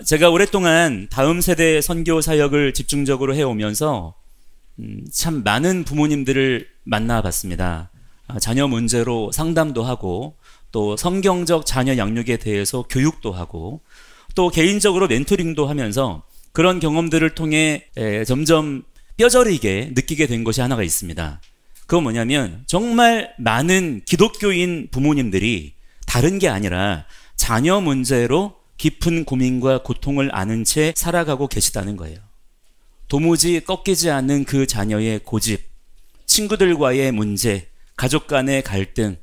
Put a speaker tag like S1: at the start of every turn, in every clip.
S1: 제가 오랫동안 다음 세대 선교 사역을 집중적으로 해오면서 참 많은 부모님들을 만나봤습니다. 자녀 문제로 상담도 하고 또 성경적 자녀 양육에 대해서 교육도 하고 또 개인적으로 멘토링도 하면서 그런 경험들을 통해 점점 뼈저리게 느끼게 된 것이 하나가 있습니다. 그건 뭐냐면 정말 많은 기독교인 부모님들이 다른 게 아니라 자녀 문제로 깊은 고민과 고통을 아는 채 살아가고 계시다는 거예요. 도무지 꺾이지 않는 그 자녀의 고집, 친구들과의 문제, 가족 간의 갈등,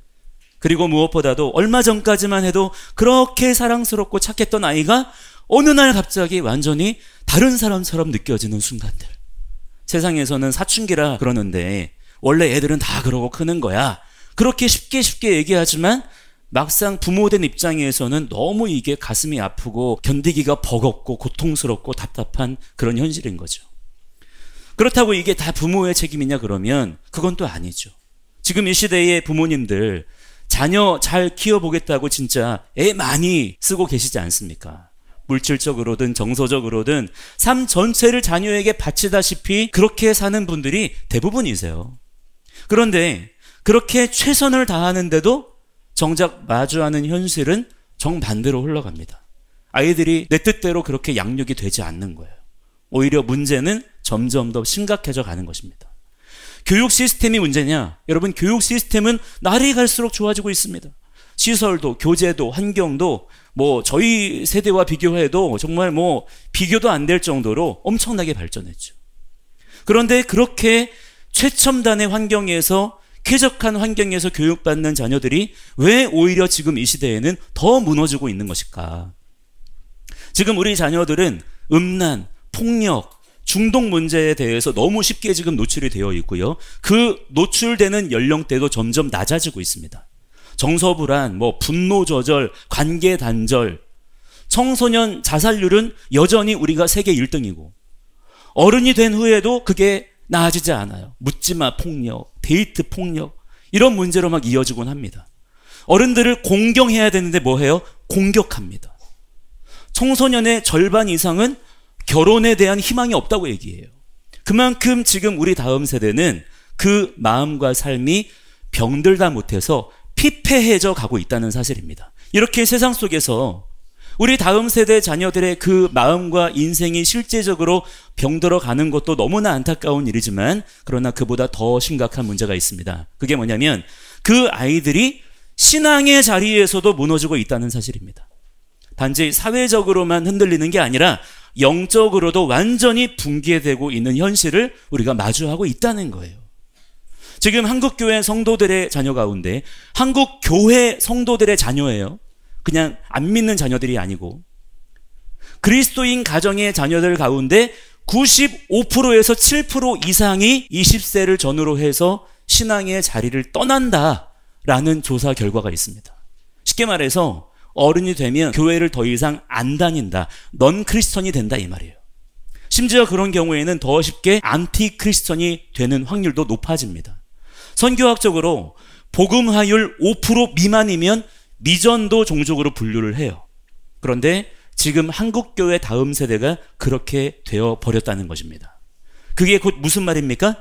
S1: 그리고 무엇보다도 얼마 전까지만 해도 그렇게 사랑스럽고 착했던 아이가 어느 날 갑자기 완전히 다른 사람처럼 느껴지는 순간들. 세상에서는 사춘기라 그러는데 원래 애들은 다 그러고 크는 거야. 그렇게 쉽게 얘기하지만 막상 부모된 입장에서는 너무 이게 가슴이 아프고 견디기가 버겁고 고통스럽고 답답한 그런 현실인 거죠. 그렇다고 이게 다 부모의 책임이냐 그러면 그건 또 아니죠. 지금 이 시대의 부모님들 자녀 잘 키워보겠다고 진짜 애 많이 쓰고 계시지 않습니까? 물질적으로든 정서적으로든 삶 전체를 자녀에게 바치다시피 그렇게 사는 분들이 대부분이세요. 그런데 그렇게 최선을 다하는데도 정작 마주하는 현실은 정반대로 흘러갑니다. 아이들이 내 뜻대로 그렇게 양육이 되지 않는 거예요. 오히려 문제는 점점 더 심각해져 가는 것입니다. 교육 시스템이 문제냐? 여러분, 교육 시스템은 날이 갈수록 좋아지고 있습니다. 시설도, 교재도, 환경도 저희 세대와 비교해도 정말 비교도 안 될 정도로 엄청나게 발전했죠. 그런데 그렇게 최첨단의 환경에서 쾌적한 환경에서 교육받는 자녀들이 왜 오히려 지금 이 시대에는 더 무너지고 있는 것일까? 지금 우리 자녀들은 음란, 폭력, 중독 문제에 대해서 너무 쉽게 지금 노출이 되어 있고요. 그 노출되는 연령대도 점점 낮아지고 있습니다. 정서불안, 분노 조절, 관계 단절, 청소년 자살률은 여전히 우리가 세계 1등이고 어른이 된 후에도 그게 나아지지 않아요. 묻지마 폭력, 데이트 폭력 이런 문제로 막 이어지곤 합니다. 어른들을 공경해야 되는데 뭐해요? 공격합니다. 청소년의 절반 이상은 결혼에 대한 희망이 없다고 얘기해요. 그만큼 지금 우리 다음 세대는 그 마음과 삶이 병들다 못해서 피폐해져 가고 있다는 사실입니다. 이렇게 세상 속에서 우리 다음 세대 자녀들의 그 마음과 인생이 실제적으로 병들어 가는 것도 너무나 안타까운 일이지만 그러나 그보다 더 심각한 문제가 있습니다. 그게 뭐냐면 그 아이들이 신앙의 자리에서도 무너지고 있다는 사실입니다. 단지 사회적으로만 흔들리는 게 아니라 영적으로도 완전히 붕괴되고 있는 현실을 우리가 마주하고 있다는 거예요. 지금 한국교회 성도들의 자녀 가운데 한국교회 성도들의 자녀예요. 그냥 안 믿는 자녀들이 아니고 그리스도인 가정의 자녀들 가운데 95%에서 7% 이상이 20세를 전후로 해서 신앙의 자리를 떠난다라는 조사 결과가 있습니다. 쉽게 말해서 어른이 되면 교회를 더 이상 안 다닌다. 넌 크리스천이 된다 이 말이에요. 심지어 그런 경우에는 더 쉽게 안티 크리스천이 되는 확률도 높아집니다. 선교학적으로 복음화율 5% 미만이면 미전도 종족으로 분류를 해요. 그런데 지금 한국교회 다음 세대가 그렇게 되어버렸다는 것입니다. 그게 곧 무슨 말입니까?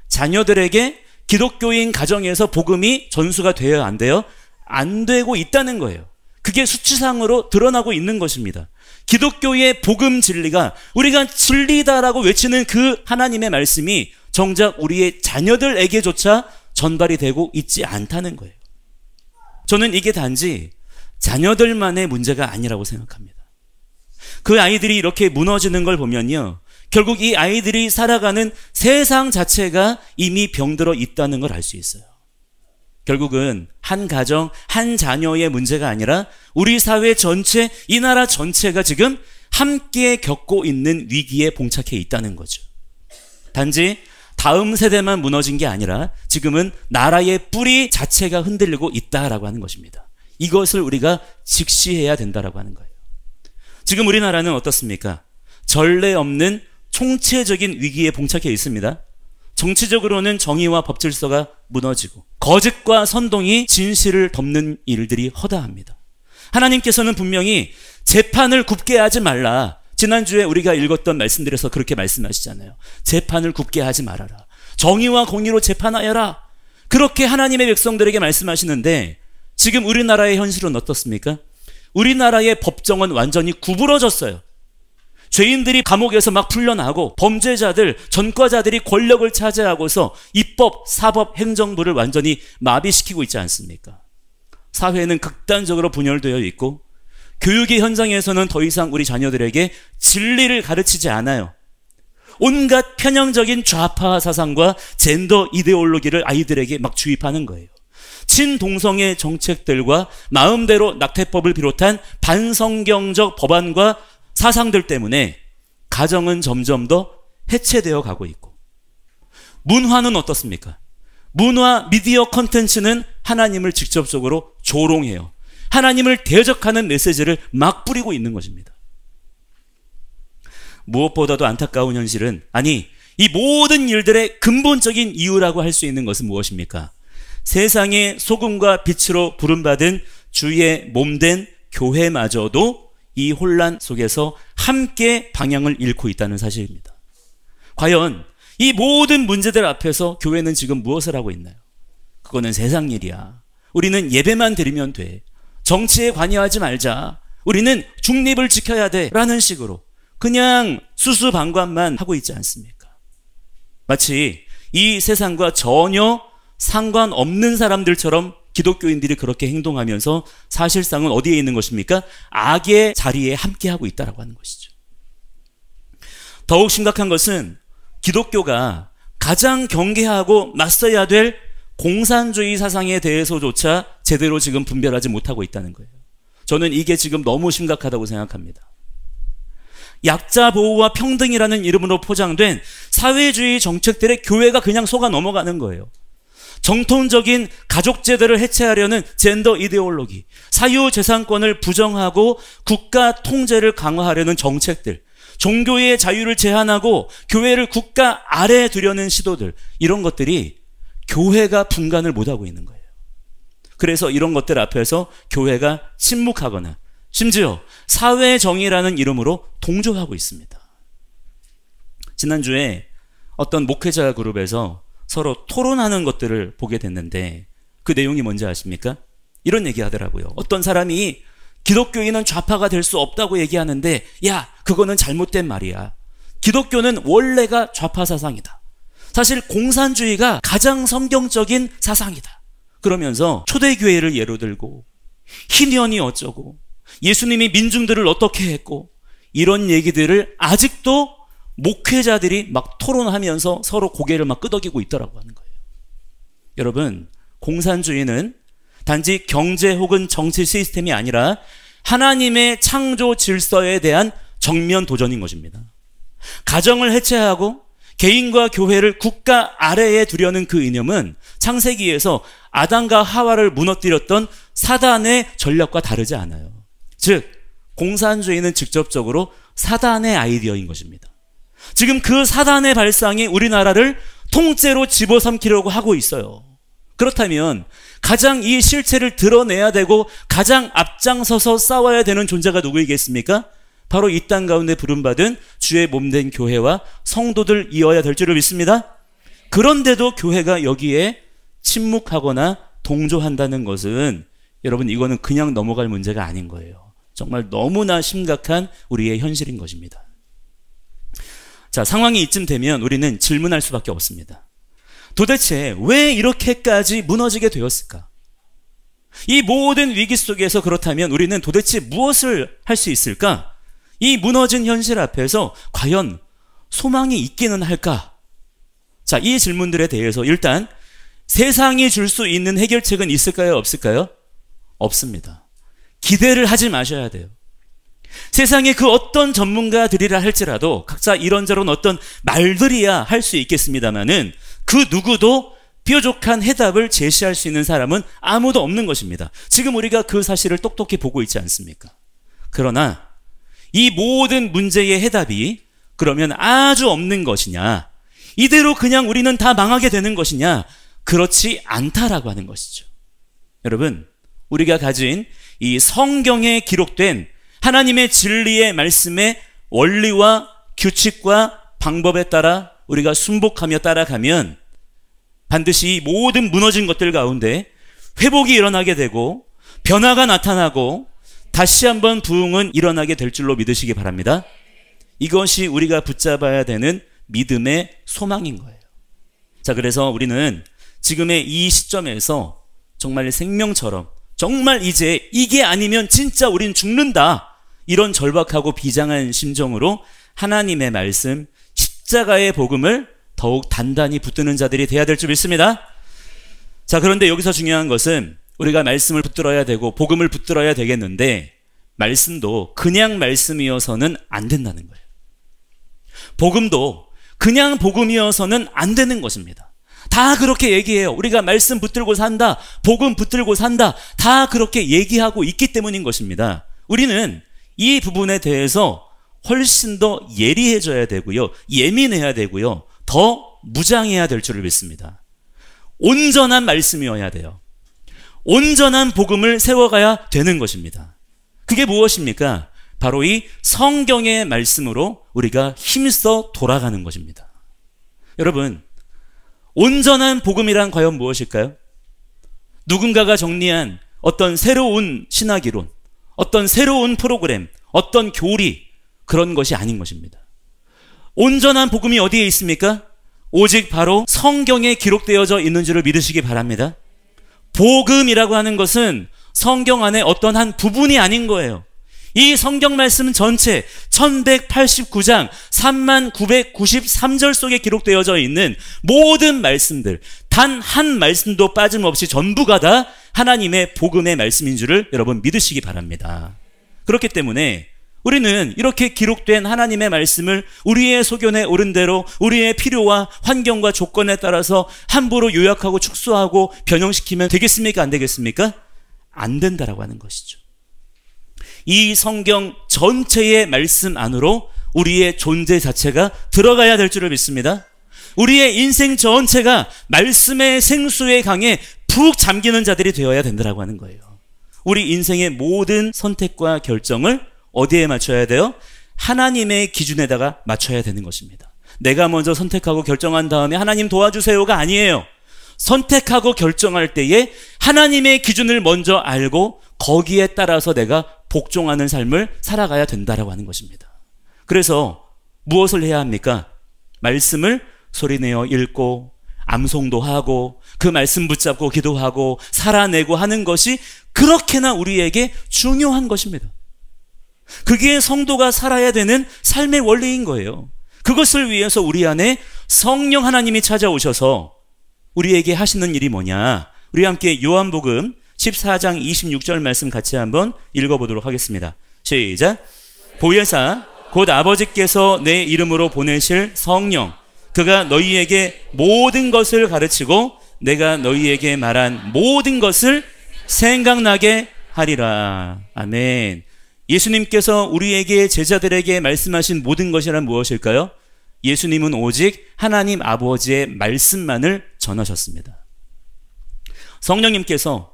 S1: 자녀들에게 기독교인 가정에서 복음이 전수가 돼야 안 돼요? 안 되고 있다는 거예요. 그게 수치상으로 드러나고 있는 것입니다. 기독교의 복음 진리가 우리가 진리다라고 외치는 그 하나님의 말씀이 정작 우리의 자녀들에게조차 전달이 되고 있지 않다는 거예요. 저는 이게 단지 자녀들만의 문제가 아니라고 생각합니다. 그 아이들이 이렇게 무너지는 걸 보면요, 결국 이 아이들이 살아가는 세상 자체가 이미 병들어 있다는 걸 알 수 있어요. 결국은 한 가정, 한 자녀의 문제가 아니라 우리 사회 전체, 이 나라 전체가 지금 함께 겪고 있는 위기에 봉착해 있다는 거죠. 단지 다음 세대만 무너진 게 아니라 지금은 나라의 뿌리 자체가 흔들리고 있다라고 하는 것입니다. 이것을 우리가 직시해야 된다라고 하는 거예요. 지금 우리나라는 어떻습니까? 전례 없는 총체적인 위기에 봉착해 있습니다. 정치적으로는 정의와 법 질서가 무너지고 거짓과 선동이 진실을 덮는 일들이 허다합니다. 하나님께서는 분명히 재판을 굽게 하지 말라. 지난주에 우리가 읽었던 말씀들에서 그렇게 말씀하시잖아요. 재판을 굽게 하지 말아라. 정의와 공의로 재판하여라. 그렇게 하나님의 백성들에게 말씀하시는데 지금 우리나라의 현실은 어떻습니까? 우리나라의 법정은 완전히 구부러졌어요. 죄인들이 감옥에서 막 풀려나고 범죄자들, 전과자들이 권력을 차지하고서 입법, 사법, 행정부를 완전히 마비시키고 있지 않습니까? 사회는 극단적으로 분열되어 있고 교육의 현장에서는 더 이상 우리 자녀들에게 진리를 가르치지 않아요. 온갖 편향적인 좌파 사상과 젠더 이데올로기를 아이들에게 막 주입하는 거예요. 친동성애 정책들과 마음대로 낙태법을 비롯한 반성경적 법안과 사상들 때문에 가정은 점점 더 해체되어 가고 있고, 문화는 어떻습니까? 문화, 미디어 콘텐츠는 하나님을 직접적으로 조롱해요. 하나님을 대적하는 메시지를 막 뿌리고 있는 것입니다. 무엇보다도 안타까운 현실은, 아니, 이 모든 일들의 근본적인 이유라고 할 수 있는 것은 무엇입니까? 세상의 소금과 빛으로 부름받은 주의 몸된 교회마저도 이 혼란 속에서 함께 방향을 잃고 있다는 사실입니다. 과연 이 모든 문제들 앞에서 교회는 지금 무엇을 하고 있나요? 그거는 세상 일이야. 우리는 예배만 드리면 돼. 정치에 관여하지 말자. 우리는 중립을 지켜야 돼. 라는 식으로 그냥 수수방관만 하고 있지 않습니까? 마치 이 세상과 전혀 상관없는 사람들처럼 기독교인들이 그렇게 행동하면서 사실상은 어디에 있는 것입니까? 악의 자리에 함께하고 있다라고 하는 것이죠. 더욱 심각한 것은 기독교가 가장 경계하고 맞서야 될 공산주의 사상에 대해서조차 제대로 지금 분별하지 못하고 있다는 거예요. 저는 이게 지금 너무 심각하다고 생각합니다. 약자 보호와 평등이라는 이름으로 포장된 사회주의 정책들의 교회가 그냥 속아 넘어가는 거예요. 정통적인 가족제도를 해체하려는 젠더 이데올로기, 사유재산권을 부정하고 국가 통제를 강화하려는 정책들, 종교의 자유를 제한하고 교회를 국가 아래에 두려는 시도들, 이런 것들이 교회가 분간을 못하고 있는 거예요. 그래서 이런 것들 앞에서 교회가 침묵하거나 심지어 사회정의라는 이름으로 동조하고 있습니다. 지난주에 어떤 목회자 그룹에서 서로 토론하는 것들을 보게 됐는데 그 내용이 뭔지 아십니까? 이런 얘기 하더라고요. 어떤 사람이 기독교인은 좌파가 될 수 없다고 얘기하는데, 야, 그거는 잘못된 말이야. 기독교는 원래가 좌파 사상이다. 사실 공산주의가 가장 성경적인 사상이다. 그러면서 초대교회를 예로 들고 희년이 어쩌고 예수님이 민중들을 어떻게 했고 이런 얘기들을 아직도 목회자들이 막 토론하면서 서로 고개를 막 끄덕이고 있더라고 하는 거예요. 여러분, 공산주의는 단지 경제 혹은 정치 시스템이 아니라 하나님의 창조 질서에 대한 정면 도전인 것입니다. 가정을 해체하고 개인과 교회를 국가 아래에 두려는 그 이념은 창세기에서 아담과 하와를 무너뜨렸던 사단의 전략과 다르지 않아요. 즉, 공산주의는 직접적으로 사단의 아이디어인 것입니다. 지금 그 사단의 발상이 우리나라를 통째로 집어삼키려고 하고 있어요. 그렇다면 가장 이 실체를 드러내야 되고 가장 앞장서서 싸워야 되는 존재가 누구이겠습니까? 바로 이 땅 가운데 부름받은 주의 몸된 교회와 성도들이어야 될 줄을 믿습니다. 그런데도 교회가 여기에 침묵하거나 동조한다는 것은, 여러분, 이거는 그냥 넘어갈 문제가 아닌 거예요. 정말 너무나 심각한 우리의 현실인 것입니다. 자, 상황이 이쯤 되면 우리는 질문할 수밖에 없습니다. 도대체 왜 이렇게까지 무너지게 되었을까? 이 모든 위기 속에서 그렇다면 우리는 도대체 무엇을 할 수 있을까? 이 무너진 현실 앞에서 과연 소망이 있기는 할까? 자, 이 질문들에 대해서 일단 세상이 줄 수 있는 해결책은 있을까요? 없을까요? 없습니다. 기대를 하지 마셔야 돼요. 세상에 그 어떤 전문가들이라 할지라도 각자 이런저런 어떤 말들이야 할 수 있겠습니다만은 그 누구도 뾰족한 해답을 제시할 수 있는 사람은 아무도 없는 것입니다. 지금 우리가 그 사실을 똑똑히 보고 있지 않습니까? 그러나 이 모든 문제의 해답이 그러면 아주 없는 것이냐, 이대로 그냥 우리는 다 망하게 되는 것이냐, 그렇지 않다라고 하는 것이죠. 여러분, 우리가 가진 이 성경에 기록된 하나님의 진리의 말씀의 원리와 규칙과 방법에 따라 우리가 순복하며 따라가면 반드시 이 모든 무너진 것들 가운데 회복이 일어나게 되고 변화가 나타나고 다시 한번 부흥은 일어나게 될 줄로 믿으시기 바랍니다. 이것이 우리가 붙잡아야 되는 믿음의 소망인 거예요. 자, 그래서 우리는 지금의 이 시점에서 정말 생명처럼 정말 이제 이게 아니면 진짜 우린 죽는다, 이런 절박하고 비장한 심정으로 하나님의 말씀, 십자가의 복음을 더욱 단단히 붙드는 자들이 돼야 될 줄 믿습니다. 자, 그런데 여기서 중요한 것은 우리가 말씀을 붙들어야 되고 복음을 붙들어야 되겠는데 말씀도 그냥 말씀이어서는 안 된다는 거예요. 복음도 그냥 복음이어서는 안 되는 것입니다. 다 그렇게 얘기해요. 우리가 말씀 붙들고 산다, 복음 붙들고 산다, 다 그렇게 얘기하고 있기 때문인 것입니다. 우리는 이 부분에 대해서 훨씬 더 예리해져야 되고요, 예민해야 되고요, 더 무장해야 될 줄을 믿습니다. 온전한 말씀이어야 돼요. 온전한 복음을 세워가야 되는 것입니다. 그게 무엇입니까? 바로 이 성경의 말씀으로 우리가 힘써 돌아가는 것입니다. 여러분, 온전한 복음이란 과연 무엇일까요? 누군가가 정리한 어떤 새로운 신학이론, 어떤 새로운 프로그램, 어떤 교리, 그런 것이 아닌 것입니다. 온전한 복음이 어디에 있습니까? 오직 바로 성경에 기록되어져 있는 줄을 믿으시기 바랍니다. 복음이라고 하는 것은 성경 안에 어떤 한 부분이 아닌 거예요. 이 성경 말씀 전체 1189장 3993절 속에 기록되어져 있는 모든 말씀들, 단 한 말씀도 빠짐없이 전부가 다 하나님의 복음의 말씀인 줄을 여러분 믿으시기 바랍니다. 그렇기 때문에 우리는 이렇게 기록된 하나님의 말씀을 우리의 소견에 오른 대로 우리의 필요와 환경과 조건에 따라서 함부로 요약하고 축소하고 변형시키면 되겠습니까? 안 되겠습니까? 안 된다라고 하는 것이죠. 이 성경 전체의 말씀 안으로 우리의 존재 자체가 들어가야 될 줄을 믿습니다. 우리의 인생 전체가 말씀의 생수의 강에 푹 잠기는 자들이 되어야 된다라고 하는 거예요. 우리 인생의 모든 선택과 결정을 어디에 맞춰야 돼요? 하나님의 기준에다가 맞춰야 되는 것입니다. 내가 먼저 선택하고 결정한 다음에 하나님 도와주세요가 아니에요. 선택하고 결정할 때에 하나님의 기준을 먼저 알고 거기에 따라서 내가 복종하는 삶을 살아가야 된다라고 하는 것입니다. 그래서 무엇을 해야 합니까? 말씀을 소리내어 읽고 암송도 하고 그 말씀 붙잡고 기도하고 살아내고 하는 것이 그렇게나 우리에게 중요한 것입니다. 그게 성도가 살아야 되는 삶의 원리인 거예요. 그것을 위해서 우리 안에 성령 하나님이 찾아오셔서 우리에게 하시는 일이 뭐냐? 우리 함께 요한복음 14장 26절 말씀 같이 한번 읽어보도록 하겠습니다. 시작. 보혜사 곧 아버지께서 내 이름으로 보내실 성령, 그가 너희에게 모든 것을 가르치고 내가 너희에게 말한 모든 것을 생각나게 하리라. 아멘. 예수님께서 우리에게 제자들에게 말씀하신 모든 것이란 무엇일까요? 예수님은 오직 하나님 아버지의 말씀만을 전하셨습니다. 성령님께서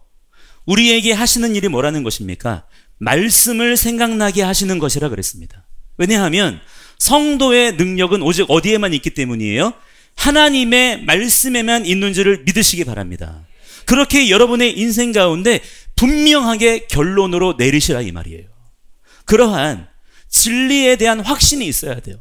S1: 우리에게 하시는 일이 뭐라는 것입니까? 말씀을 생각나게 하시는 것이라 그랬습니다. 왜냐하면 성도의 능력은 오직 어디에만 있기 때문이에요? 하나님의 말씀에만 있는 줄을 믿으시기 바랍니다. 그렇게 여러분의 인생 가운데 분명하게 결론으로 내리시라 이 말이에요. 그러한 진리에 대한 확신이 있어야 돼요.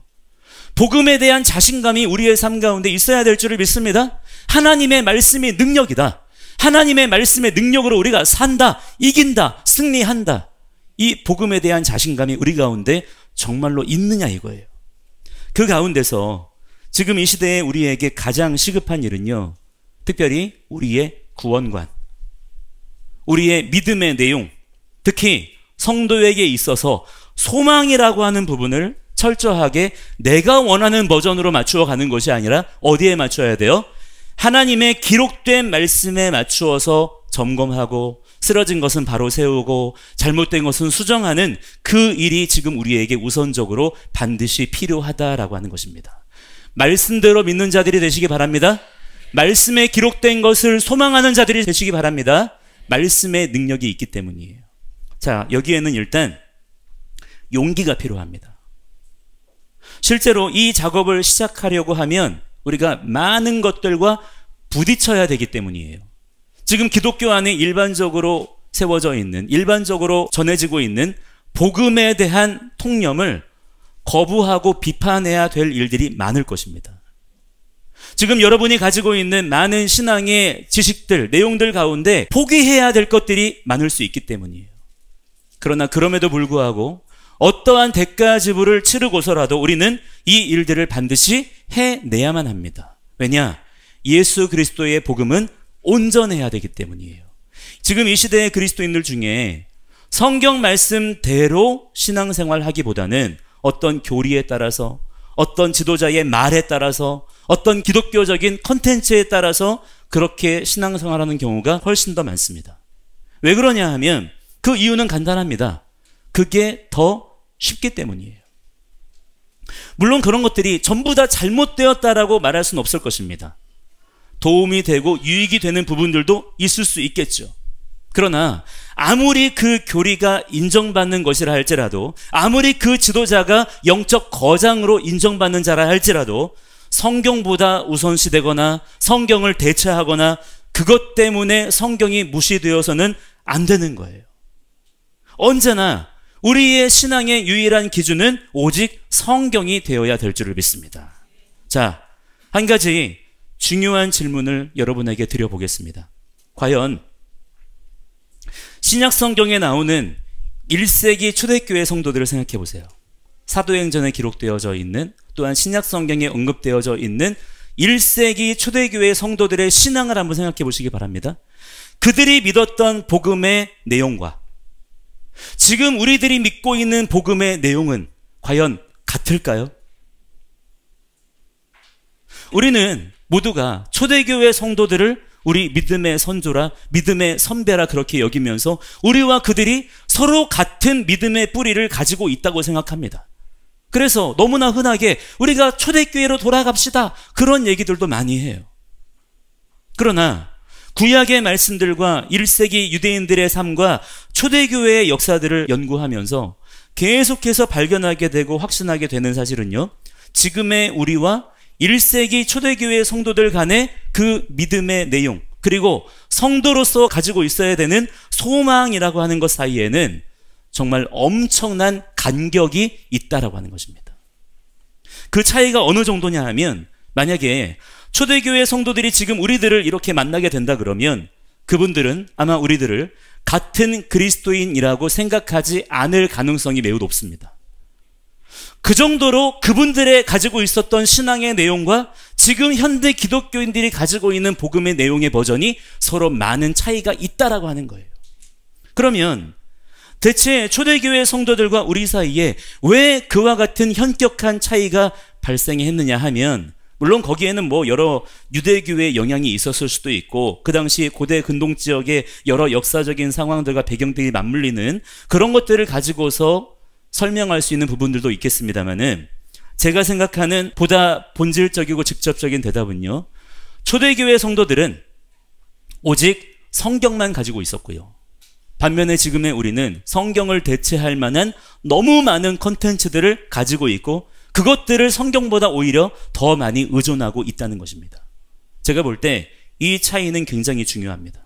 S1: 복음에 대한 자신감이 우리의 삶 가운데 있어야 될 줄을 믿습니다. 하나님의 말씀이 능력이다. 하나님의 말씀의 능력으로 우리가 산다, 이긴다, 승리한다. 이 복음에 대한 자신감이 우리 가운데 정말로 있느냐 이거예요. 그 가운데서 지금 이 시대에 우리에게 가장 시급한 일은요, 특별히 우리의 구원관, 우리의 믿음의 내용, 특히 성도에게 있어서 소망이라고 하는 부분을 철저하게 내가 원하는 버전으로 맞추어 가는 것이 아니라 어디에 맞춰야 돼요? 하나님의 기록된 말씀에 맞추어서 점검하고 쓰러진 것은 바로 세우고 잘못된 것은 수정하는 그 일이 지금 우리에게 우선적으로 반드시 필요하다라고 하는 것입니다. 말씀대로 믿는 자들이 되시기 바랍니다. 말씀에 기록된 것을 소망하는 자들이 되시기 바랍니다. 말씀의 능력이 있기 때문이에요. 자, 여기에는 일단 용기가 필요합니다. 실제로 이 작업을 시작하려고 하면 우리가 많은 것들과 부딪혀야 되기 때문이에요. 지금 기독교 안에 일반적으로 세워져 있는, 일반적으로 전해지고 있는 복음에 대한 통념을 거부하고 비판해야 될 일들이 많을 것입니다. 지금 여러분이 가지고 있는 많은 신앙의 지식들, 내용들 가운데 포기해야 될 것들이 많을 수 있기 때문이에요. 그러나 그럼에도 불구하고 어떠한 대가 지불을 치르고서라도 우리는 이 일들을 반드시 해내야만 합니다. 왜냐? 예수 그리스도의 복음은 온전해야 되기 때문이에요. 지금 이 시대의 그리스도인들 중에 성경 말씀대로 신앙생활 하기보다는 어떤 교리에 따라서, 어떤 지도자의 말에 따라서, 어떤 기독교적인 컨텐츠에 따라서 그렇게 신앙생활하는 경우가 훨씬 더 많습니다. 왜 그러냐 하면 그 이유는 간단합니다. 그게 더 쉽기 때문이에요. 물론 그런 것들이 전부 다 잘못되었다라고 말할 수는 없을 것입니다. 도움이 되고 유익이 되는 부분들도 있을 수 있겠죠. 그러나 아무리 그 교리가 인정받는 것이라 할지라도, 아무리 그 지도자가 영적 거장으로 인정받는 자라 할지라도 성경보다 우선시되거나 성경을 대체하거나 그것 때문에 성경이 무시되어서는 안 되는 거예요. 언제나 우리의 신앙의 유일한 기준은 오직 성경이 되어야 될 줄을 믿습니다. 자, 한 가지 중요한 질문을 여러분에게 드려보겠습니다. 과연 신약 성경에 나오는 1세기 초대교회 성도들을 생각해 보세요. 사도행전에 기록되어져 있는, 또한 신약 성경에 언급되어져 있는 1세기 초대교회 성도들의 신앙을 한번 생각해 보시기 바랍니다. 그들이 믿었던 복음의 내용과 지금 우리들이 믿고 있는 복음의 내용은 과연 같을까요? 우리는 모두가 초대교회 성도들을 우리 믿음의 선조라, 믿음의 선배라 그렇게 여기면서 우리와 그들이 서로 같은 믿음의 뿌리를 가지고 있다고 생각합니다. 그래서 너무나 흔하게 우리가 초대교회로 돌아갑시다, 그런 얘기들도 많이 해요. 그러나 구약의 말씀들과 1세기 유대인들의 삶과 초대교회의 역사들을 연구하면서 계속해서 발견하게 되고 확신하게 되는 사실은요, 지금의 우리와 1세기 초대교회 성도들 간의 그 믿음의 내용, 그리고 성도로서 가지고 있어야 되는 소망이라고 하는 것 사이에는 정말 엄청난 간격이 있다라고 하는 것입니다. 그 차이가 어느 정도냐 하면, 만약에 초대교회 성도들이 지금 우리들을 이렇게 만나게 된다 그러면 그분들은 아마 우리들을 같은 그리스도인이라고 생각하지 않을 가능성이 매우 높습니다. 그 정도로 그분들의 가지고 있었던 신앙의 내용과 지금 현대 기독교인들이 가지고 있는 복음의 내용의 버전이 서로 많은 차이가 있다라고 하는 거예요. 그러면 대체 초대교회 성도들과 우리 사이에 왜 그와 같은 현격한 차이가 발생했느냐 하면, 물론 거기에는 여러 유대교의 영향이 있었을 수도 있고, 그 당시 고대 근동 지역의 여러 역사적인 상황들과 배경들이 맞물리는 그런 것들을 가지고서 설명할 수 있는 부분들도 있겠습니다만은, 제가 생각하는 보다 본질적이고 직접적인 대답은요, 초대교회 성도들은 오직 성경만 가지고 있었고요, 반면에 지금의 우리는 성경을 대체할 만한 너무 많은 컨텐츠들을 가지고 있고, 그것들을 성경보다 오히려 더 많이 의존하고 있다는 것입니다. 제가 볼 때 이 차이는 굉장히 중요합니다.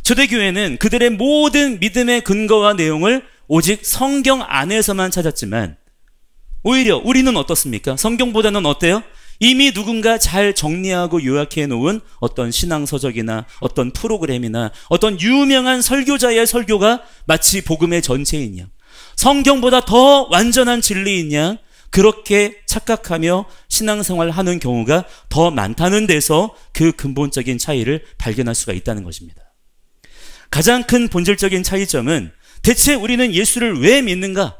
S1: 초대교회는 그들의 모든 믿음의 근거와 내용을 오직 성경 안에서만 찾았지만, 오히려 우리는 어떻습니까? 성경보다는 어때요? 이미 누군가 잘 정리하고 요약해 놓은 어떤 신앙서적이나 어떤 프로그램이나 어떤 유명한 설교자의 설교가 마치 복음의 전체인 양, 성경보다 더 완전한 진리인 양, 그렇게 착각하며 신앙생활을 하는 경우가 더 많다는 데서 그 근본적인 차이를 발견할 수가 있다는 것입니다. 가장 큰 본질적인 차이점은 대체 우리는 예수를 왜 믿는가?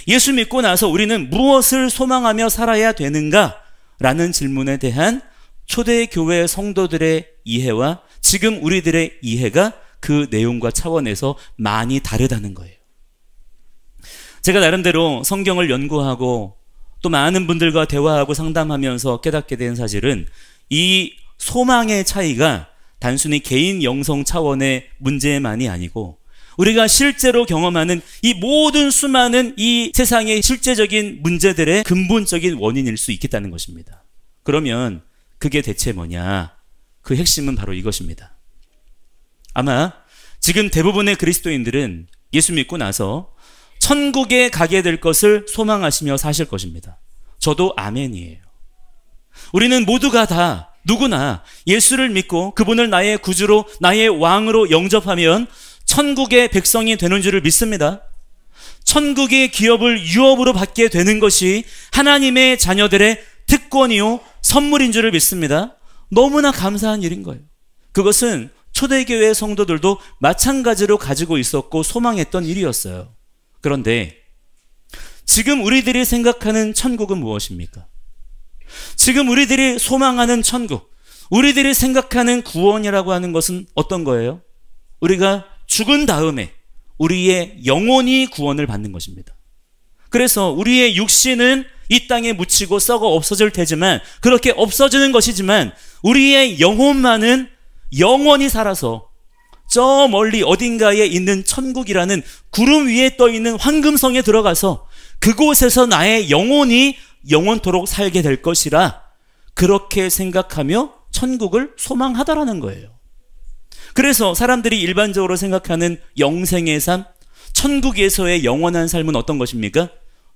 S1: 예수 믿고 나서 우리는 무엇을 소망하며 살아야 되는가? 라는 질문에 대한 초대교회 성도들의 이해와 지금 우리들의 이해가 그 내용과 차원에서 많이 다르다는 거예요. 제가 나름대로 성경을 연구하고 또 많은 분들과 대화하고 상담하면서 깨닫게 된 사실은, 이 소망의 차이가 단순히 개인 영성 차원의 문제만이 아니고 우리가 실제로 경험하는 이 모든 수많은 이 세상의 실제적인 문제들의 근본적인 원인일 수 있겠다는 것입니다. 그러면 그게 대체 뭐냐? 그 핵심은 바로 이것입니다. 아마 지금 대부분의 그리스도인들은 예수 믿고 나서 천국에 가게 될 것을 소망하시며 사실 것입니다. 저도 아멘이에요. 우리는 모두가 다 누구나 예수를 믿고 그분을 나의 구주로 나의 왕으로 영접하면 천국의 백성이 되는 줄을 믿습니다. 천국의 기업을 유업으로 받게 되는 것이 하나님의 자녀들의 특권이요 선물인 줄을 믿습니다. 너무나 감사한 일인 거예요. 그것은 초대교회 성도들도 마찬가지로 가지고 있었고 소망했던 일이었어요. 그런데 지금 우리들이 생각하는 천국은 무엇입니까? 지금 우리들이 소망하는 천국, 우리들이 생각하는 구원이라고 하는 것은 어떤 거예요? 우리가 죽은 다음에 우리의 영혼이 구원을 받는 것입니다. 그래서 우리의 육신은 이 땅에 묻히고 썩어 없어질 테지만, 그렇게 없어지는 것이지만 우리의 영혼만은 영원히 살아서 저 멀리 어딘가에 있는 천국이라는 구름 위에 떠 있는 황금성에 들어가서 그곳에서 나의 영혼이 영원토록 살게 될 것이라, 그렇게 생각하며 천국을 소망하다라는 거예요. 그래서 사람들이 일반적으로 생각하는 영생의 삶, 천국에서의 영원한 삶은 어떤 것입니까?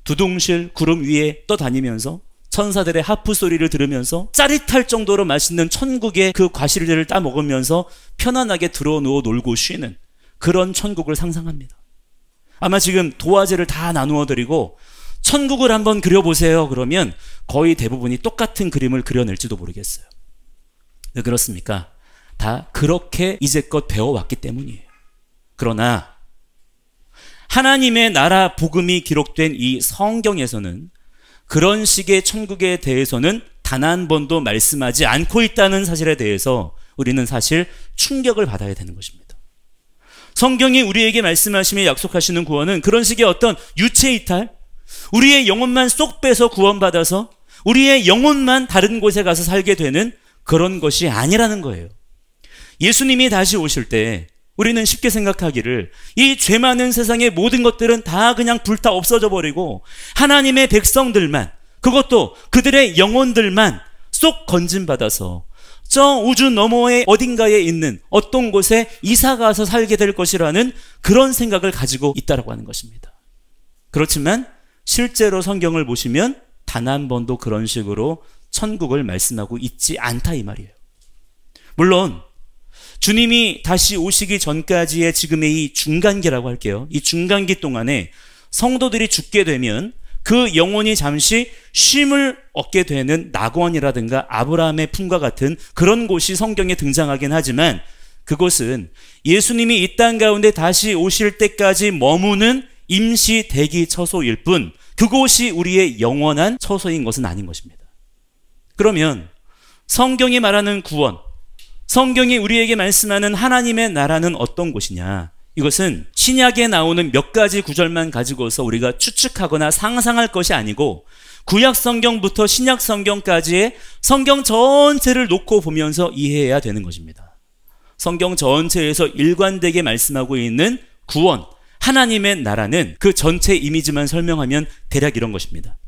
S1: 두둥실 구름 위에 떠다니면서 천사들의 하프 소리를 들으면서 짜릿할 정도로 맛있는 천국의 그 과실들을 따먹으면서 편안하게 들어누워 놀고 쉬는 그런 천국을 상상합니다. 아마 지금 도화지를 다 나누어 드리고 천국을 한번 그려보세요 그러면 거의 대부분이 똑같은 그림을 그려낼지도 모르겠어요. 왜 그렇습니까? 다 그렇게 이제껏 배워왔기 때문이에요. 그러나 하나님의 나라 복음이 기록된 이 성경에서는 그런 식의 천국에 대해서는 단 한 번도 말씀하지 않고 있다는 사실에 대해서 우리는 사실 충격을 받아야 되는 것입니다. 성경이 우리에게 말씀하시며 약속하시는 구원은 그런 식의 어떤 유체이탈, 우리의 영혼만 쏙 빼서 구원받아서 우리의 영혼만 다른 곳에 가서 살게 되는 그런 것이 아니라는 거예요. 예수님이 다시 오실 때 우리는 쉽게 생각하기를 이 죄 많은 세상의 모든 것들은 다 그냥 불타 없어져 버리고 하나님의 백성들만, 그것도 그들의 영혼들만 쏙 건진받아서 저 우주 너머의 어딘가에 있는 어떤 곳에 이사가서 살게 될 것이라는 그런 생각을 가지고 있다라고 하는 것입니다. 그렇지만 실제로 성경을 보시면 단 한 번도 그런 식으로 천국을 말씀하고 있지 않다 이 말이에요. 물론 주님이 다시 오시기 전까지의 지금의 이 중간기라고 할게요. 이 중간기 동안에 성도들이 죽게 되면 그 영혼이 잠시 쉼을 얻게 되는 낙원이라든가 아브라함의 품과 같은 그런 곳이 성경에 등장하긴 하지만, 그곳은 예수님이 이 땅 가운데 다시 오실 때까지 머무는 임시 대기 처소일 뿐 그곳이 우리의 영원한 처소인 것은 아닌 것입니다. 그러면 성경이 말하는 구원, 성경이 우리에게 말씀하는 하나님의 나라는 어떤 곳이냐? 이것은 신약에 나오는 몇 가지 구절만 가지고서 우리가 추측하거나 상상할 것이 아니고 구약 성경부터 신약 성경까지의 성경 전체를 놓고 보면서 이해해야 되는 것입니다. 성경 전체에서 일관되게 말씀하고 있는 구원, 하나님의 나라는 그 전체 이미지만 설명하면 대략 이런 것입니다.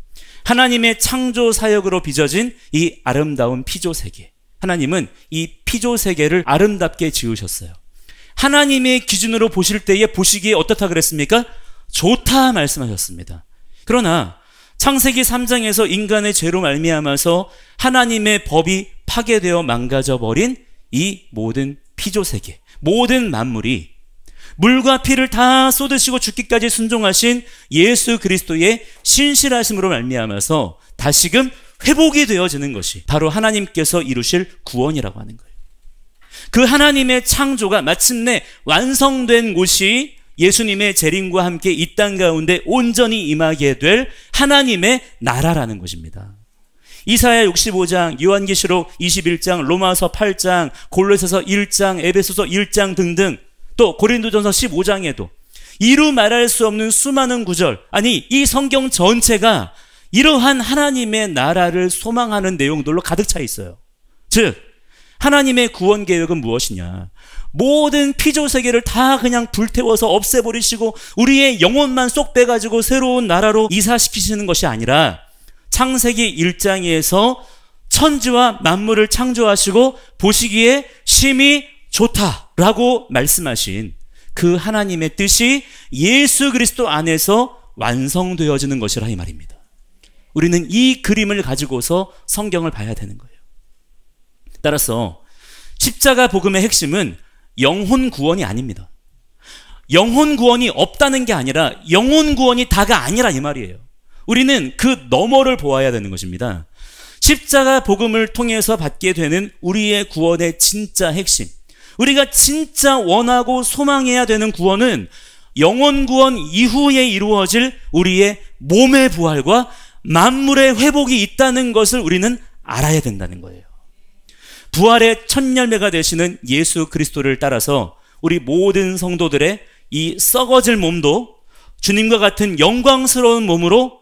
S1: 하나님의 창조 사역으로 빚어진 이 아름다운 피조 세계, 하나님은 이 피조 세계를 아름답게 지으셨어요. 하나님의 기준으로 보실 때에 보시기에 어떻다 그랬습니까? 좋다 말씀하셨습니다. 그러나 창세기 3장에서 인간의 죄로 말미암아서 하나님의 법이 파괴되어 망가져 버린 이 모든 피조 세계, 모든 만물이 물과 피를 다 쏟으시고 죽기까지 순종하신 예수 그리스도의 신실하심으로 말미암아서 다시금 회복이 되어지는 것이 바로 하나님께서 이루실 구원이라고 하는 거예요. 그 하나님의 창조가 마침내 완성된 곳이 예수님의 재림과 함께 이 땅 가운데 온전히 임하게 될 하나님의 나라라는 것입니다. 이사야 65장, 요한계시록 21장, 로마서 8장, 골로새서 1장, 에베소서 1장 등등, 또 고린도전서 15장에도 이루 말할 수 없는 수많은 구절, 아니 이 성경 전체가 이러한 하나님의 나라를 소망하는 내용들로 가득 차 있어요. 즉 하나님의 구원 계획은 무엇이냐? 모든 피조세계를 다 그냥 불태워서 없애버리시고 우리의 영혼만 쏙 빼가지고 새로운 나라로 이사시키시는 것이 아니라 창세기 1장에서 천지와 만물을 창조하시고 보시기에 심히 좋다라고 말씀하신 그 하나님의 뜻이 예수 그리스도 안에서 완성되어지는 것이라 이 말입니다. 우리는 이 그림을 가지고서 성경을 봐야 되는 거예요. 따라서 십자가 복음의 핵심은 영혼 구원이 아닙니다. 영혼 구원이 없다는 게 아니라 영혼 구원이 다가 아니라 이 말이에요. 우리는 그 너머를 보아야 되는 것입니다. 십자가 복음을 통해서 받게 되는 우리의 구원의 진짜 핵심, 우리가 진짜 원하고 소망해야 되는 구원은 영혼 구원 이후에 이루어질 우리의 몸의 부활과 만물의 회복이 있다는 것을 우리는 알아야 된다는 거예요. 부활의 첫 열매가 되시는 예수 그리스도를 따라서 우리 모든 성도들의 이 썩어질 몸도 주님과 같은 영광스러운 몸으로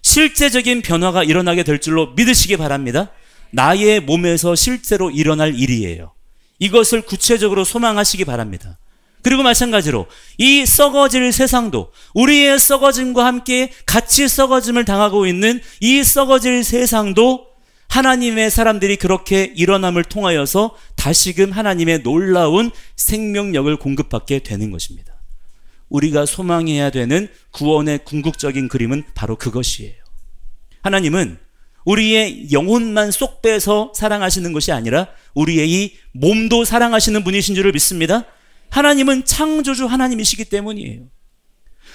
S1: 실제적인 변화가 일어나게 될 줄로 믿으시기 바랍니다. 나의 몸에서 실제로 일어날 일이에요. 이것을 구체적으로 소망하시기 바랍니다. 그리고 마찬가지로 이 썩어질 세상도 우리의 썩어짐과 함께 같이 썩어짐을 당하고 있는 이 썩어질 세상도 하나님의 사람들이 그렇게 일어남을 통하여서 다시금 하나님의 놀라운 생명력을 공급받게 되는 것입니다. 우리가 소망해야 되는 구원의 궁극적인 그림은 바로 그것이에요. 하나님은 우리의 영혼만 쏙 빼서 사랑하시는 것이 아니라 우리의 이 몸도 사랑하시는 분이신 줄을 믿습니다. 하나님은 창조주 하나님이시기 때문이에요.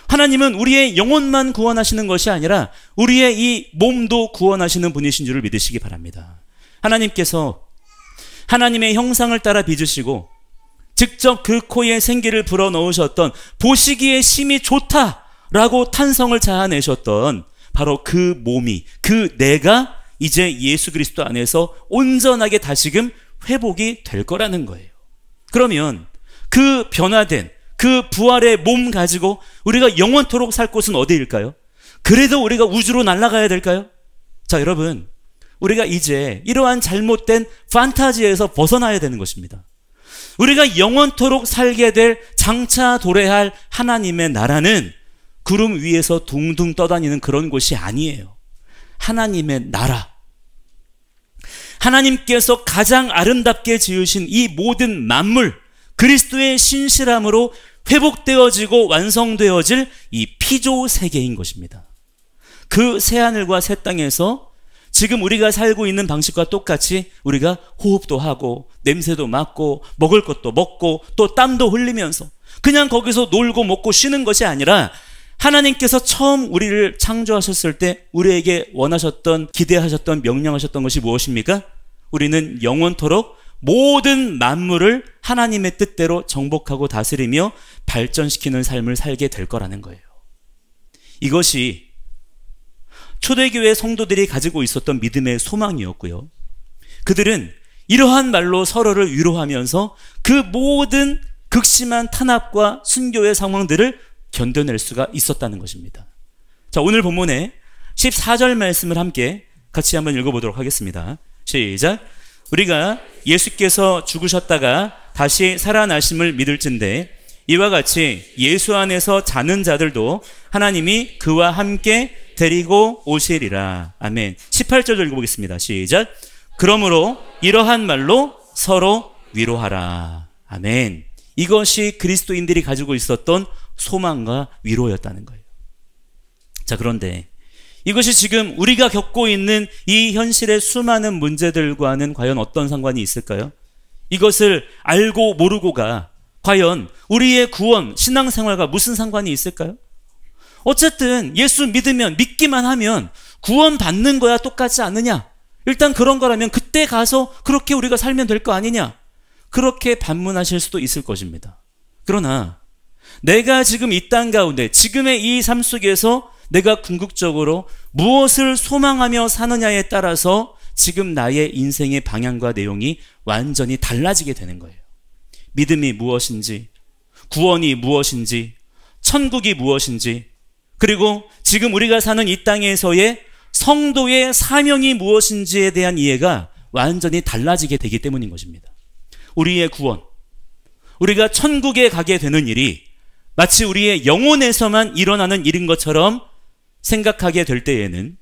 S1: 하나님은 우리의 영혼만 구원하시는 것이 아니라 우리의 이 몸도 구원하시는 분이신 줄을 믿으시기 바랍니다. 하나님께서 하나님의 형상을 따라 빚으시고 직접 그 코에 생기를 불어넣으셨던 보시기에 심히 좋다라고 탄성을 자아내셨던 바로 그 몸이, 그 내가 이제 예수 그리스도 안에서 온전하게 다시금 회복이 될 거라는 거예요. 그러면 그 변화된 그 부활의 몸 가지고 우리가 영원토록 살 곳은 어디일까요? 그래도 우리가 우주로 날아가야 될까요? 자, 여러분, 우리가 이제 이러한 잘못된 판타지에서 벗어나야 되는 것입니다. 우리가 영원토록 살게 될 장차 도래할 하나님의 나라는 구름 위에서 둥둥 떠다니는 그런 곳이 아니에요. 하나님의 나라, 하나님께서 가장 아름답게 지으신 이 모든 만물, 그리스도의 신실함으로 회복되어지고 완성되어질 이 피조 세계인 것입니다. 그 새하늘과 새 땅에서 지금 우리가 살고 있는 방식과 똑같이 우리가 호흡도 하고 냄새도 맡고 먹을 것도 먹고 또 땀도 흘리면서 그냥 거기서 놀고 먹고 쉬는 것이 아니라 하나님께서 처음 우리를 창조하셨을 때 우리에게 원하셨던, 기대하셨던, 명령하셨던 것이 무엇입니까? 우리는 영원토록 모든 만물을 하나님의 뜻대로 정복하고 다스리며 발전시키는 삶을 살게 될 거라는 거예요. 이것이 초대교회 성도들이 가지고 있었던 믿음의 소망이었고요. 그들은 이러한 말로 서로를 위로하면서 그 모든 극심한 탄압과 순교의 상황들을 견뎌낼 수가 있었다는 것입니다. 자, 오늘 본문에 14절 말씀을 함께 같이 한번 읽어보도록 하겠습니다. 시작. 우리가 예수께서 죽으셨다가 다시 살아나심을 믿을진대 이와 같이 예수 안에서 자는 자들도 하나님이 그와 함께 데리고 오시리라. 아멘. 18절 읽어보겠습니다. 시작. 그러므로 이러한 말로 서로 위로하라. 아멘. 이것이 그리스도인들이 가지고 있었던 소망과 위로였다는 거예요. 자, 그런데 이것이 지금 우리가 겪고 있는 이 현실의 수많은 문제들과는 과연 어떤 상관이 있을까요? 이것을 알고 모르고가 과연 우리의 구원, 신앙생활과 무슨 상관이 있을까요? 어쨌든 예수 믿으면, 믿기만 하면 구원 받는 거야 똑같지 않느냐? 일단 그런 거라면 그때 가서 그렇게 우리가 살면 될 거 아니냐? 그렇게 반문하실 수도 있을 것입니다. 그러나 내가 지금 이 땅 가운데, 지금의 이 삶 속에서 내가 궁극적으로 무엇을 소망하며 사느냐에 따라서 지금 나의 인생의 방향과 내용이 완전히 달라지게 되는 거예요. 믿음이 무엇인지, 구원이 무엇인지, 천국이 무엇인지, 그리고 지금 우리가 사는 이 땅에서의 성도의 사명이 무엇인지에 대한 이해가 완전히 달라지게 되기 때문인 것입니다. 우리의 구원, 우리가 천국에 가게 되는 일이 마치 우리의 영혼에서만 일어나는 일인 것처럼 생각하게 될 때에는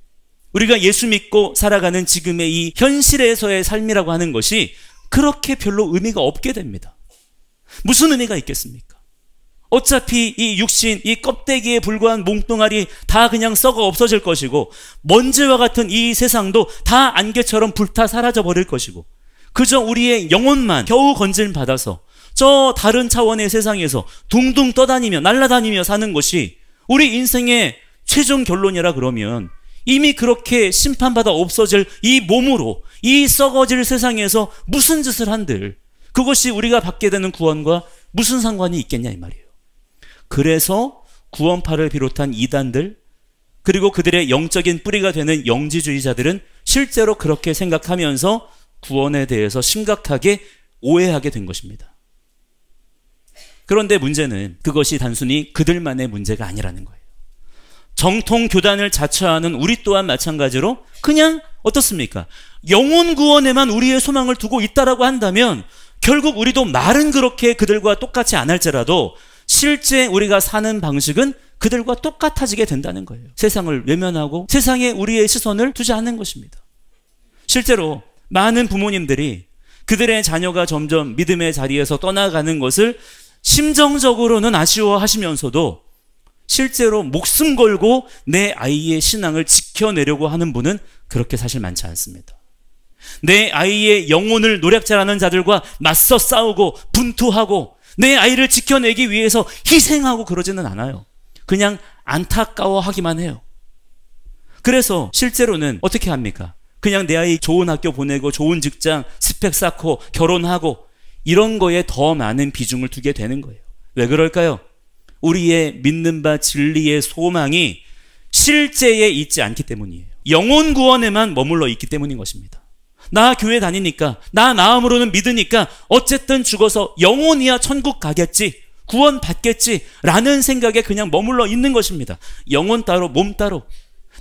S1: 우리가 예수 믿고 살아가는 지금의 이 현실에서의 삶이라고 하는 것이 그렇게 별로 의미가 없게 됩니다. 무슨 의미가 있겠습니까? 어차피 이 육신, 이 껍데기에 불과한 몸뚱아리 다 그냥 썩어 없어질 것이고, 먼지와 같은 이 세상도 다 안개처럼 불타 사라져 버릴 것이고, 그저 우리의 영혼만 겨우 건짐받아서 저 다른 차원의 세상에서 둥둥 떠다니며 날아다니며 사는 것이 우리 인생의 최종 결론이라 그러면 이미 그렇게 심판받아 없어질 이 몸으로 이 썩어질 세상에서 무슨 짓을 한들 그것이 우리가 받게 되는 구원과 무슨 상관이 있겠냐 이 말이에요. 그래서 구원파를 비롯한 이단들, 그리고 그들의 영적인 뿌리가 되는 영지주의자들은 실제로 그렇게 생각하면서 구원에 대해서 심각하게 오해하게 된 것입니다. 그런데 문제는 그것이 단순히 그들만의 문제가 아니라는 거예요. 정통 교단을 자처하는 우리 또한 마찬가지로 그냥 어떻습니까? 영혼 구원에만 우리의 소망을 두고 있다라고 한다면 결국 우리도 말은 그렇게 그들과 똑같이 안 할지라도 실제 우리가 사는 방식은 그들과 똑같아지게 된다는 거예요. 세상을 외면하고 세상에 우리의 시선을 두지 않는 것입니다. 실제로 많은 부모님들이 그들의 자녀가 점점 믿음의 자리에서 떠나가는 것을 심정적으로는 아쉬워하시면서도 실제로 목숨 걸고 내 아이의 신앙을 지켜내려고 하는 분은 그렇게 사실 많지 않습니다. 내 아이의 영혼을 노략질하는 자들과 맞서 싸우고 분투하고 내 아이를 지켜내기 위해서 희생하고 그러지는 않아요. 그냥 안타까워하기만 해요. 그래서 실제로는 어떻게 합니까? 그냥 내 아이 좋은 학교 보내고 좋은 직장, 스펙 쌓고 결혼하고 이런 거에 더 많은 비중을 두게 되는 거예요. 왜 그럴까요? 우리의 믿는 바 진리의 소망이 실제에 있지 않기 때문이에요. 영혼 구원에만 머물러 있기 때문인 것입니다. 나 교회 다니니까, 나 마음으로는 믿으니까 어쨌든 죽어서 영혼이야 천국 가겠지, 구원 받겠지 라는 생각에 그냥 머물러 있는 것입니다. 영혼 따로 몸 따로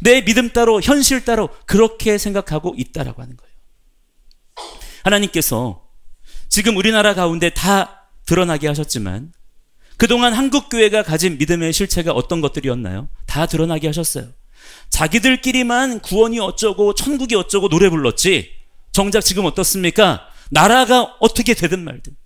S1: 내 믿음 따로 현실 따로 그렇게 생각하고 있다라고 하는 거예요. 하나님께서 지금 우리나라 가운데 다 드러나게 하셨지만 그동안 한국교회가 가진 믿음의 실체가 어떤 것들이었나요? 다 드러나게 하셨어요. 자기들끼리만 구원이 어쩌고 천국이 어쩌고 노래 불렀지 정작 지금 어떻습니까? 나라가 어떻게 되든 말든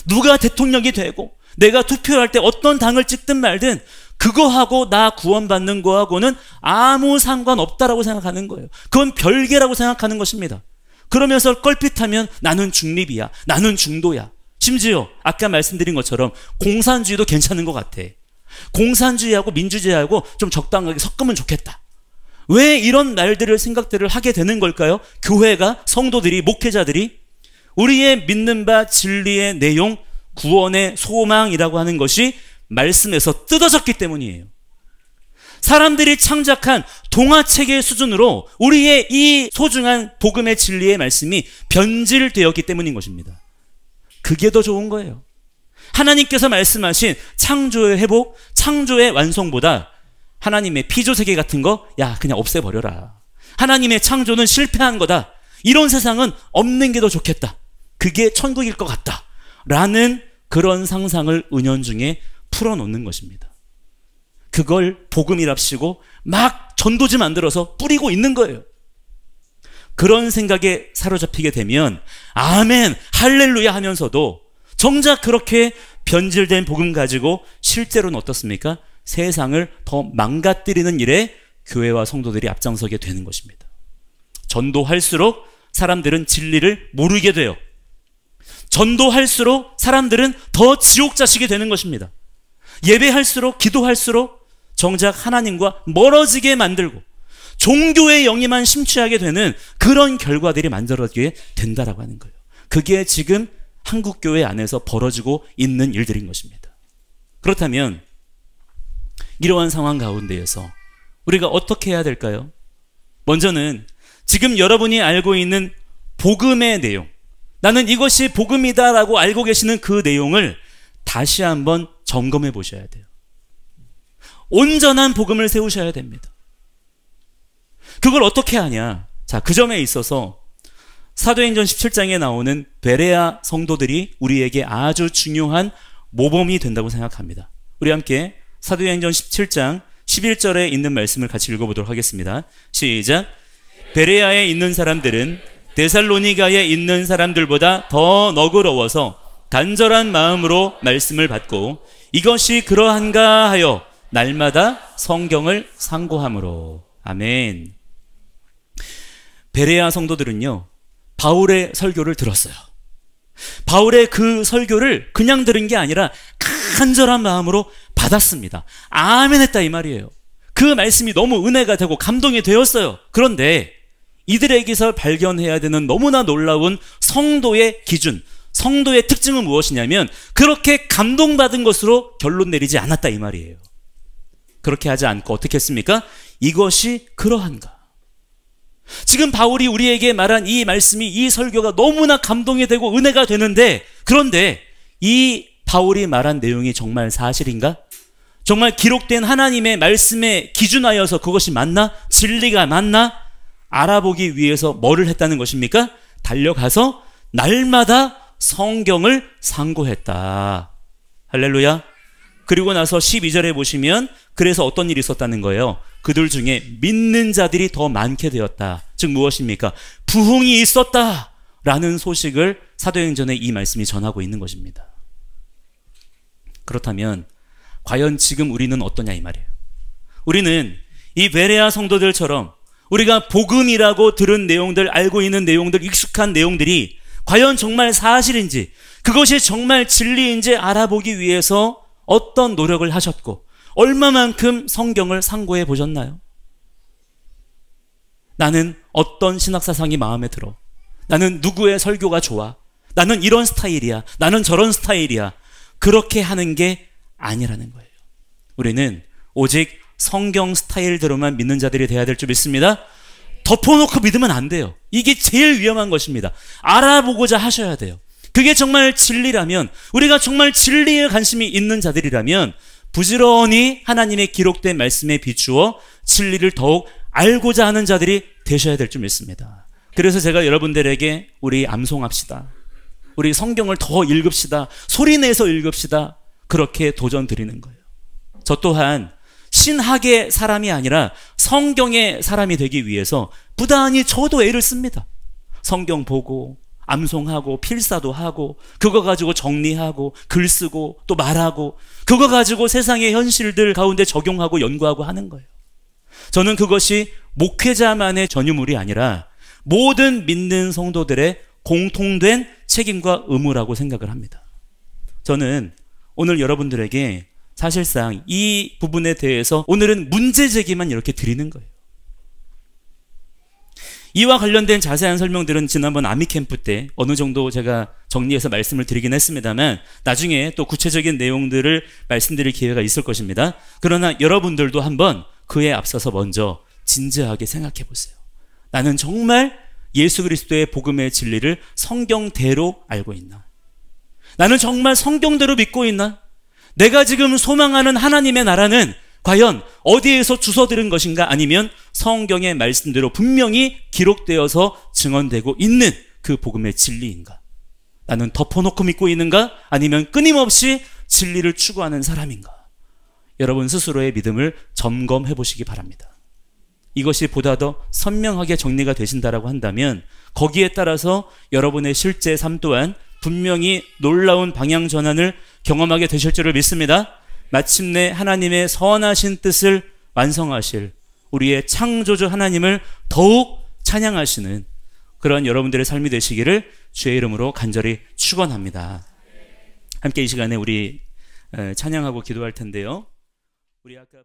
S1: 누가 대통령이 되고 내가 투표할 때 어떤 당을 찍든 말든 그거하고 나 구원받는 거하고는 아무 상관없다라고 생각하는 거예요. 그건 별개라고 생각하는 것입니다. 그러면서 껄핏하면 나는 중립이야, 나는 중도야. 심지어 아까 말씀드린 것처럼 공산주의도 괜찮은 것 같아. 공산주의하고 민주주의하고 좀 적당하게 섞으면 좋겠다. 왜 이런 말들을 생각들을 하게 되는 걸까요? 교회가, 성도들이, 목회자들이 우리의 믿는 바 진리의 내용, 구원의 소망이라고 하는 것이 말씀에서 뜯어졌기 때문이에요. 사람들이 창작한 동화책의 수준으로 우리의 이 소중한 복음의 진리의 말씀이 변질되었기 때문인 것입니다. 그게 더 좋은 거예요. 하나님께서 말씀하신 창조의 회복, 창조의 완성보다 하나님의 피조세계 같은 거 야 그냥 없애버려라. 하나님의 창조는 실패한 거다. 이런 세상은 없는 게 더 좋겠다. 그게 천국일 것 같다. 라는 그런 상상을 은연중에 풀어놓는 것입니다. 그걸 복음이랍시고 막 전도지 만들어서 뿌리고 있는 거예요. 그런 생각에 사로잡히게 되면 아멘, 할렐루야 하면서도 정작 그렇게 변질된 복음 가지고 실제로는 어떻습니까? 세상을 더 망가뜨리는 일에 교회와 성도들이 앞장서게 되는 것입니다. 전도할수록 사람들은 진리를 모르게 돼요. 전도할수록 사람들은 더 지옥 자식이 되는 것입니다. 예배할수록, 기도할수록 정작 하나님과 멀어지게 만들고 종교의 영이만 심취하게 되는 그런 결과들이 만들어지게 된다라고 하는 거예요. 그게 지금 한국교회 안에서 벌어지고 있는 일들인 것입니다. 그렇다면 이러한 상황 가운데에서 우리가 어떻게 해야 될까요? 먼저는 지금 여러분이 알고 있는 복음의 내용, 나는 이것이 복음이다라고 알고 계시는 그 내용을 다시 한번 점검해 보셔야 돼요. 온전한 복음을 세우셔야 됩니다. 그걸 어떻게 하냐? 자, 그 점에 있어서 사도행전 17장에 나오는 베레아 성도들이 우리에게 아주 중요한 모범이 된다고 생각합니다. 우리 함께 사도행전 17장 11절에 있는 말씀을 같이 읽어보도록 하겠습니다. 시작. 베레아에 있는 사람들은 데살로니가에 있는 사람들보다 더 너그러워서 간절한 마음으로 말씀을 받고 이것이 그러한가 하여 날마다 성경을 상고함으로. 아멘. 베레아 성도들은요, 바울의 설교를 들었어요. 바울의 그 설교를 그냥 들은 게 아니라 간절한 마음으로 받았습니다. 아멘 했다 이 말이에요. 그 말씀이 너무 은혜가 되고 감동이 되었어요. 그런데 이들에게서 발견해야 되는 너무나 놀라운 성도의 기준, 성도의 특징은 무엇이냐면 그렇게 감동받은 것으로 결론 내리지 않았다 이 말이에요. 그렇게 하지 않고 어떻게 했습니까? 이것이 그러한가. 지금 바울이 우리에게 말한 이 말씀이, 이 설교가 너무나 감동이 되고 은혜가 되는데, 그런데 이 바울이 말한 내용이 정말 사실인가? 정말 기록된 하나님의 말씀에 기준하여서 그것이 맞나? 진리가 맞나? 알아보기 위해서 뭐를 했다는 것입니까? 달려가서 날마다 성경을 상고했다. 할렐루야. 그리고 나서 12절에 보시면 그래서 어떤 일이 있었다는 거예요? 그들 중에 믿는 자들이 더 많게 되었다. 즉 무엇입니까? 부흥이 있었다 라는 소식을 사도행전에 이 말씀이 전하고 있는 것입니다. 그렇다면 과연 지금 우리는 어떠냐 이 말이에요. 우리는 이 베레아 성도들처럼 우리가 복음이라고 들은 내용들, 알고 있는 내용들, 익숙한 내용들이 과연 정말 사실인지, 그것이 정말 진리인지 알아보기 위해서 어떤 노력을 하셨고 얼마만큼 성경을 상고해 보셨나요? 나는 어떤 신학사상이 마음에 들어, 나는 누구의 설교가 좋아, 나는 이런 스타일이야, 나는 저런 스타일이야, 그렇게 하는 게 아니라는 거예요. 우리는 오직 성경 스타일대로만 믿는 자들이 돼야 될 줄 믿습니다. 덮어놓고 믿으면 안 돼요. 이게 제일 위험한 것입니다. 알아보고자 하셔야 돼요. 그게 정말 진리라면, 우리가 정말 진리에 관심이 있는 자들이라면 부지런히 하나님의 기록된 말씀에 비추어 진리를 더욱 알고자 하는 자들이 되셔야 될 줄 믿습니다. 그래서 제가 여러분들에게 우리 암송합시다, 우리 성경을 더 읽읍시다, 소리내서 읽읍시다, 그렇게 도전 드리는 거예요. 저 또한 신학의 사람이 아니라 성경의 사람이 되기 위해서 부단히 저도 애를 씁니다. 성경 보고 암송하고 필사도 하고 그거 가지고 정리하고 글 쓰고 또 말하고 그거 가지고 세상의 현실들 가운데 적용하고 연구하고 하는 거예요. 저는 그것이 목회자만의 전유물이 아니라 모든 믿는 성도들의 공통된 책임과 의무라고 생각을 합니다. 저는 오늘 여러분들에게 사실상 이 부분에 대해서 오늘은 문제 제기만 이렇게 드리는 거예요. 이와 관련된 자세한 설명들은 지난번 아미캠프 때 어느 정도 제가 정리해서 말씀을 드리긴 했습니다만 나중에 또 구체적인 내용들을 말씀드릴 기회가 있을 것입니다. 그러나 여러분들도 한번 그에 앞서서 먼저 진지하게 생각해 보세요. 나는 정말 예수 그리스도의 복음의 진리를 성경대로 알고 있나? 나는 정말 성경대로 믿고 있나? 내가 지금 소망하는 하나님의 나라는 과연 어디에서 주워들은 것인가? 아니면 성경의 말씀대로 분명히 기록되어서 증언되고 있는 그 복음의 진리인가? 나는 덮어놓고 믿고 있는가? 아니면 끊임없이 진리를 추구하는 사람인가? 여러분 스스로의 믿음을 점검해 보시기 바랍니다. 이것이 보다 더 선명하게 정리가 되신다라고 한다면 거기에 따라서 여러분의 실제 삶 또한 분명히 놀라운 방향 전환을 경험하게 되실 줄을 믿습니다. 마침내 하나님의 선하신 뜻을 완성하실 우리의 창조주 하나님을 더욱 찬양하시는 그런 여러분들의 삶이 되시기를 주의 이름으로 간절히 축원합니다. 함께 이 시간에 우리 찬양하고 기도할 텐데요. 우리 아까